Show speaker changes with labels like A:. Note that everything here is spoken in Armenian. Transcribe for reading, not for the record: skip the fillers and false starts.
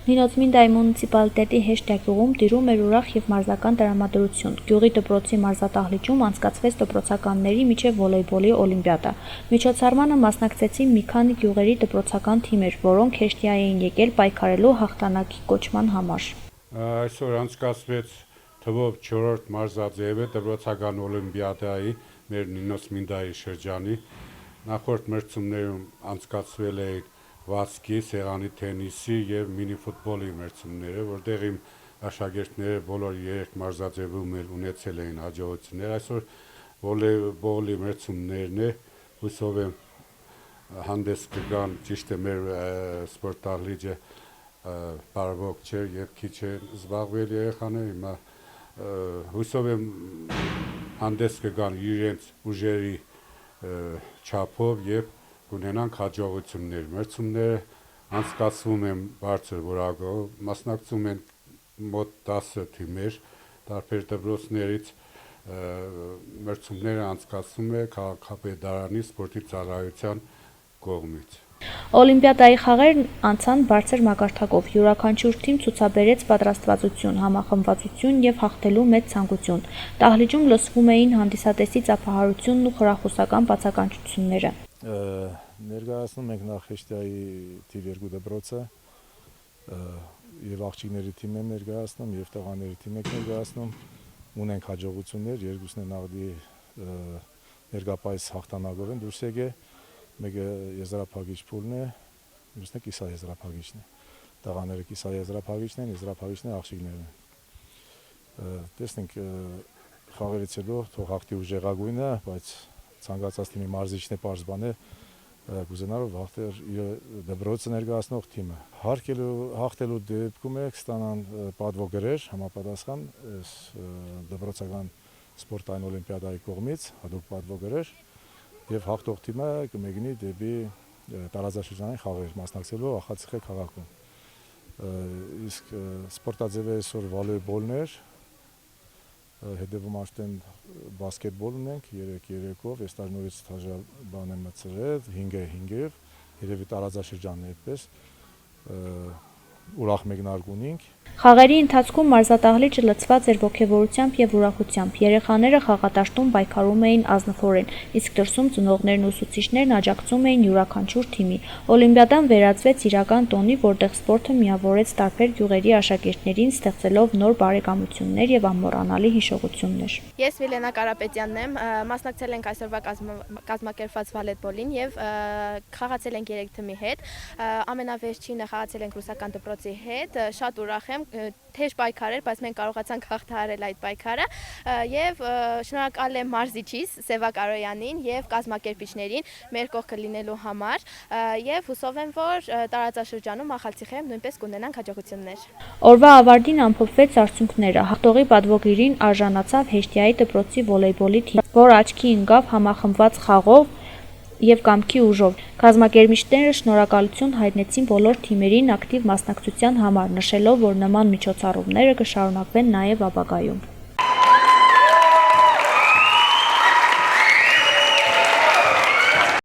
A: Նինոցմինդայի մունիցիպալիտետի Հեշտյա գյուղում տիրում էր ուրախ և մարզական տրամադրություն։ Գյուղի դպրոցի մարզադահլիճում անցկացվեց դպրոցականների միջև վոլեյբոլի օլիմպիադա։ Միջոցառմանը մասնակցեցին մի քանի գյուղերի դպրոցական թիմեր, որոնք Հեշտյա էին եկել պայքարելու հաղթանակի կոչման համար։
B: Այսօր անցկացվեց թվով 4-րդ մարզաձևը դպրոցական օլիմպիադայի մեր Նինոցմինդայի շրջանի։ Նախորդ մրցումներում անցկացվել է վազքի, սեղանի թենիսի և մինի-ֆուտբոլի մրցումները, որտեղ իմ աշակերտները բոլոր 3 մարզաձևում ունեցել էին հաջողություններ։ Այսօր վոլեյբոլի մրցումներն է, հուսով եմ հանդես կգան, ճիշտ է մեր սպորտդահլիճը բարվոք չէ և քիչ է զբաղվել երեխաները, հիմա հուսով եմ հանդես կգան իրենց ուժերի չափով և կունենանք հաջողություններ։ Մրցումները անցկացվում են բարձր որակով, մասնակցում են մոտ 10 թիմեր տարբեր դպրոցներից, մրցումները անցկացվում է քաղաքապետարանի սպորտի ծառայության կողմից։
A: Օլիմպիադայի խաղերն անցան բարձր մակարդակով, յուրաքանչյուր թիմ ցուցաբերեց պատրաստվածություն, համախմբվածություն և հաղթելու մեծ ցանկություն։ Դահլիճում լսվում էին հանդիսատեսի ծափահարությունն ու խրախուսական բացականչությունները։
C: Ներկայացնում ենք նախ Հեշտյայի թիվ 2 դպրոցը և աղջիկների թիմ են ներկայացնում և տղաների թիմ եք ներկայացնում։ Ունենք հաջողություններ, երկուսն են աղդի ներկապայս հաղթանակով են դուրս եկել։ Մեկը եզրափակիչ փուլն է, մյուսն է կիսաեզրափակիչն է։ Տղաները կիսաեզրափակիչն են, եզրափակիչները աղջիկներն են։ Տեսնենք խաղերից հետո թող հաղթի ուժեղագույնը, բայց ցանկացած թիմի մարզիչն է պարզ բան է կուզենալով հաղթեր իր դպրոցը ներկայացնող թիմը։ Հաղթելու դեպքում է կստանան պատվոգրեր համապատասխան դպրոցական սպորտային օլիմպիադայի կողմից հատուկ պատվոգրեր և հաղթող թիմը կմեկնի դեպի տարածաշրջանային խաղեր մասնակցելու Ախացիխե քաղաքում։ Իսկ սպորտաձևը այսօր վոլեյբոլն էր, հետևում արդեն բասկետբոլ ունենք 3-3-ով, այս տարի նորից բան եմ մտցրել 5-5-ով, երևի տարածաշրջանն է այդպես ուրախ մեկնարկ ունենք։
A: Խաղերի ընթացքում մարզադահլիճը լցված էր ոգևորությամբ և ուրախությամբ։ Երեխաները խաղատաշտում պայքարում էին ազնվորեն, իսկ դրսում ծնողներն ու ուսուցիչներն աջակցում էին յուրաքանչյուր թիմի։ Օլիմպիադան վերածվեց իրական տոնի, որտեղ սպորտը միավորեց տարբեր գյուղերի աշակերտներին, ստեղծելով նոր բարեկամություններ և անմոռանալի հիշողություններ։
D: Ես Միլենա Կարապետյանն եմ, մասնակցել ենք այսօրվա կազմակերպված վոլեյբոլին և խաղացել ենք 3 թիմի հետ։ Ամենավերջինը խաղացել ենք ռուսական դպրոցի հետ, շատ ուրախ եմ, թեժ պայքար էր, բայց մենք կարողացանք հաղթահարել այդ պայքարը և շնորհակալ եմ մարզիչիս Սևակ Արոյանին և կազմակերպիչներին մեր կողքը լինելու համար և հուսով եմ, որ տարածաշրջանում Ախալցիխեում նույնպես կունենանք հաջողություններ։
A: Օրվա ավարտին ամփոփվեց արդյունքները։ Հաղթողի պատվոգիրին արժանացավ Հեշտյայի դպրոցի վոլեյբոլի թիմը, որ աչքի ընկավ համախմբված խաղով և կամքի ուժով։ Կազմակերպիչները շնորհակալություն հայտնեցին բոլոր թիմերին ակտիվ մասնակցության համար, նշելով, որ նման միջոցառումները կշարունակվեն նաև ապագայում։